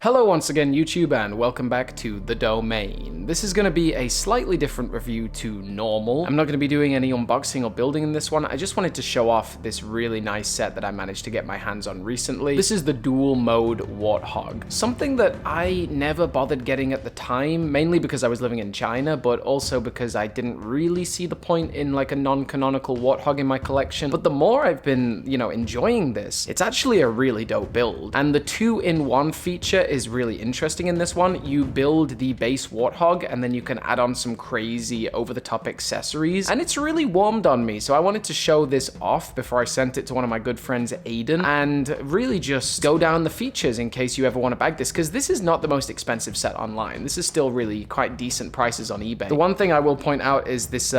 Hello once again YouTube and welcome back to The Domain. This is going to be a slightly different review to normal. I'm not going to be doing any unboxing or building in this one. I just wanted to show off this really nice set that I managed to get my hands on recently. This is the Dual Mode Warthog. Something that I never bothered getting at the time, mainly because I was living in China, but also because I didn't really see the point in like a non-canonical Warthog in my collection. But the more I've been, enjoying this, it's actually a really dope build. And the 2-in-1 feature is really interesting in this one. You build the base Warthog and then you can add on some crazy over-the-top accessories, and it's really warmed on me, so I wanted to show this off before I sent it to one of my good friends Aiden and really just go down the features in case you ever want to bag this, because this is not the most expensive set online. This is still really quite decent prices on eBay. The one thing I will point out is this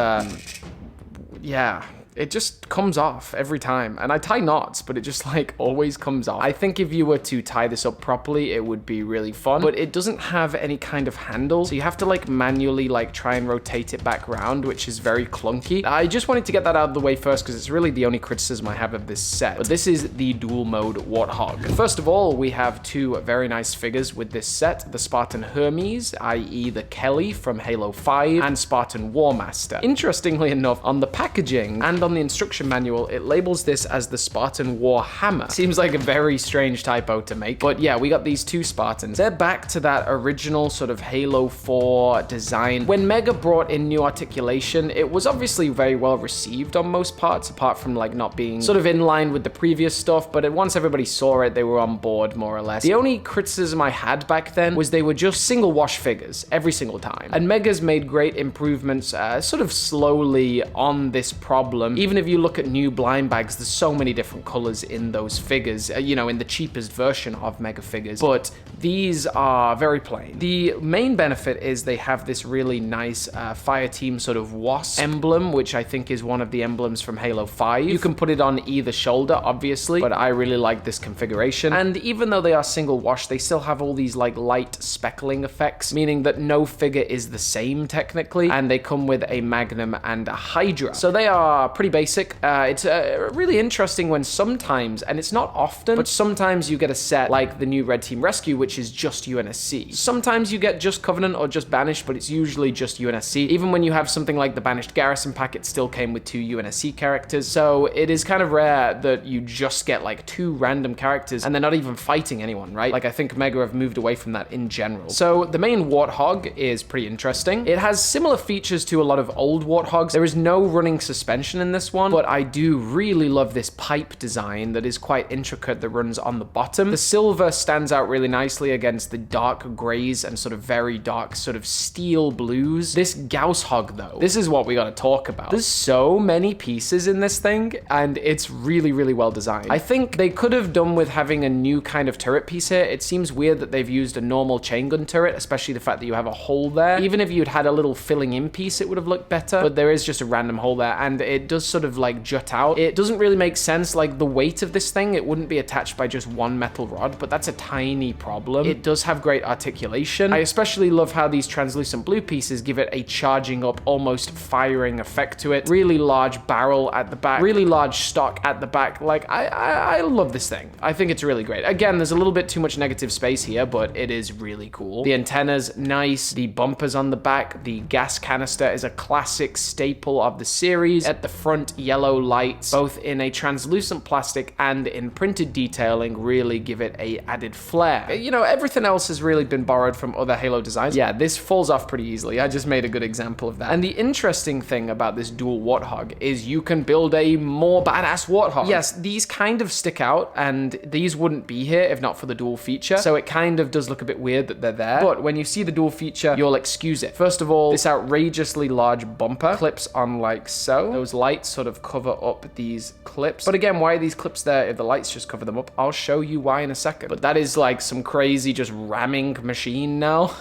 it just comes off every time, and I tie knots, but it just like always comes off. I think if you were to tie this up properly, it would be really fun, but it doesn't have any kind of handle, so you have to like manually like try and rotate it back around, which is very clunky. I just wanted to get that out of the way first because it's really the only criticism I have of this set. But this is the Dual Mode Warthog. First of all, we have two very nice figures with this set, the Spartan Hermes, i.e. the Kelly from Halo 5, and Spartan War Master. Interestingly enough, on the packaging and on the instruction manual, it labels this as the Spartan War Hammer. Seems like a very strange typo to make, but yeah, we got these two Spartans. They're back to that original sort of Halo 4 design. When Mega brought in new articulation, it was obviously very well received on most parts, apart from like not being sort of in line with the previous stuff, but once everybody saw it, they were on board more or less. The only criticism I had back then was they were just single wash figures every single time, and Mega's made great improvements sort of slowly on this problem. Even if you look at new blind bags, there's so many different colors in those figures, in the cheapest version of Mega figures, but these are very plain. The main benefit is they have this really nice fire team sort of wasp emblem, which I think is one of the emblems from Halo 5. You can put it on either shoulder, obviously, but I really like this configuration. And even though they are single wash, they still have all these like light speckling effects, meaning that no figure is the same technically, and they come with a Magnum and a Hydra. So they are pretty basic. It's really interesting when sometimes, and it's not often, but sometimes you get a set like the new Red Team Rescue, which is just UNSC. Sometimes you get just Covenant or just Banished, but it's usually just UNSC. Even when you have something like the Banished Garrison pack, it still came with 2 UNSC characters. So it is kind of rare that you just get like 2 random characters and they're not even fighting anyone, right? Like I think Mega have moved away from that in general. So the main Warthog is pretty interesting. It has similar features to a lot of old Warthogs. There is no running suspension in this one, but I do really love this pipe design that is quite intricate that runs on the bottom. The silver stands out really nicely against the dark grays and sort of very dark sort of steel blues. This gauss hog though, this is what we gotta talk about. There's so many pieces in this thing and it's really, really well designed. I think they could have done with having a new kind of turret piece here. It seems weird that they've used a normal chain gun turret, especially the fact that you have a hole there. Even if you'd had a little filling in piece, it would have looked better, but there is just a random hole there and it does sort of like jut out. It doesn't really make sense, like the weight of this thing, it wouldn't be attached by just one metal rod, but that's a tiny problem. It does have great articulation. I especially love how these translucent blue pieces give it a charging up, almost firing effect to it. Really large barrel at the back, really large stock at the back. Like I love this thing. I think it's really great. Again, there's a little bit too much negative space here, but it is really cool. The antenna's nice, the bumpers on the back, the gas canister is a classic staple of the series. At the front, yellow lights, both in a translucent plastic and in printed detailing, really give it a added flair. Everything else has really been borrowed from other Halo designs. Yeah, this falls off pretty easily. I just made a good example of that. And the interesting thing about this dual Warthog is you can build a more badass Warthog. Yes, these kind of stick out, and these wouldn't be here if not for the dual feature, so it kind of does look a bit weird that they're there, but when you see the dual feature, you'll excuse it. First of all, this outrageously large bumper clips on like so. Those lights sort of cover up these clips. But again, why are these clips there if the lights just cover them up? I'll show you why in a second. But that is like some crazy just ramming machine now.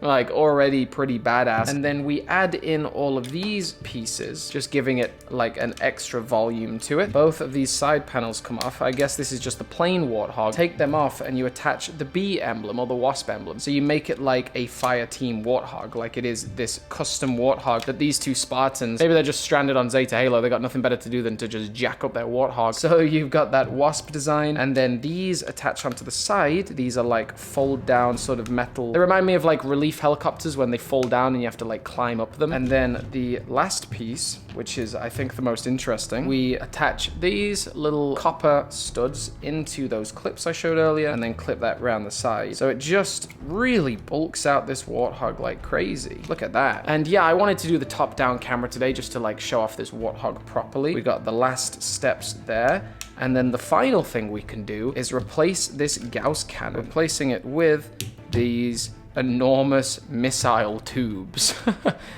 Like already pretty badass. And then we add in all of these pieces, just giving it like an extra volume to it. Both of these side panels come off. I guess this is just the plain Warthog. Take them off and you attach the bee emblem or the wasp emblem. So you make it like a fire team Warthog, like it is this custom Warthog that these two Spartans, maybe they're just stranded on Zeta Halo Halo, they got nothing better to do than to just jack up their Warthog. So you've got that Wasp design, and then these attach onto the side. These are like fold down sort of metal. They remind me of like relief helicopters when they fall down and you have to like climb up them. And then the last piece, which is I think the most interesting, we attach these little copper studs into those clips I showed earlier, and then clip that around the side. So it just really bulks out this Warthog like crazy. Look at that. And yeah, I wanted to do the top down camera today just to like show off this Warthog properly. We got the last steps there. And then the final thing we can do is replace this Gauss cannon, replacing it with these enormous missile tubes.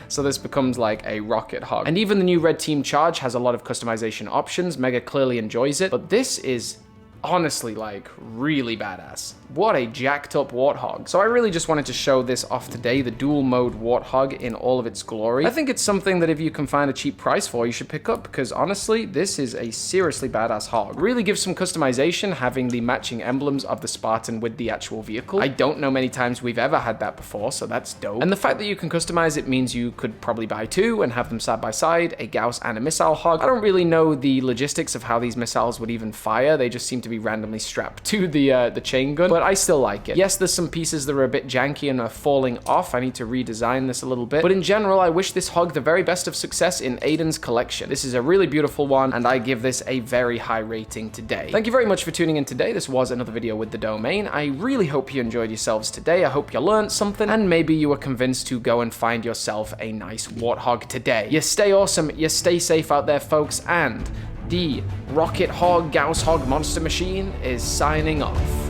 So this becomes like a rocket hog. And even the new Red Team Charge has a lot of customization options. Mega clearly enjoys it, but this is honestly like really badass. What a jacked up Warthog. So I really just wanted to show this off today, the dual mode Warthog in all of its glory. I think it's something that if you can find a cheap price for, you should pick up, because honestly, this is a seriously badass hog. Really gives some customization having the matching emblems of the Spartan with the actual vehicle. I don't know many times we've ever had that before, so that's dope. And the fact that you can customize it means you could probably buy two and have them side by side, a Gauss and a missile hog. I don't really know the logistics of how these missiles would even fire. They just seem to be randomly strapped to the chain gun, but I still like it. Yes, there's some pieces that are a bit janky and are falling off. I need to redesign this a little bit, but in general, I wish this hog the very best of success in Aiden's collection. This is a really beautiful one, and I give this a very high rating today. Thank you very much for tuning in today. This was another video with TheDomain. I really hope you enjoyed yourselves today. I hope you learned something, and maybe you were convinced to go and find yourself a nice Warthog today. You stay awesome, you stay safe out there, folks, and the Rocket Hog Gauss Hog Monster Machine is signing off.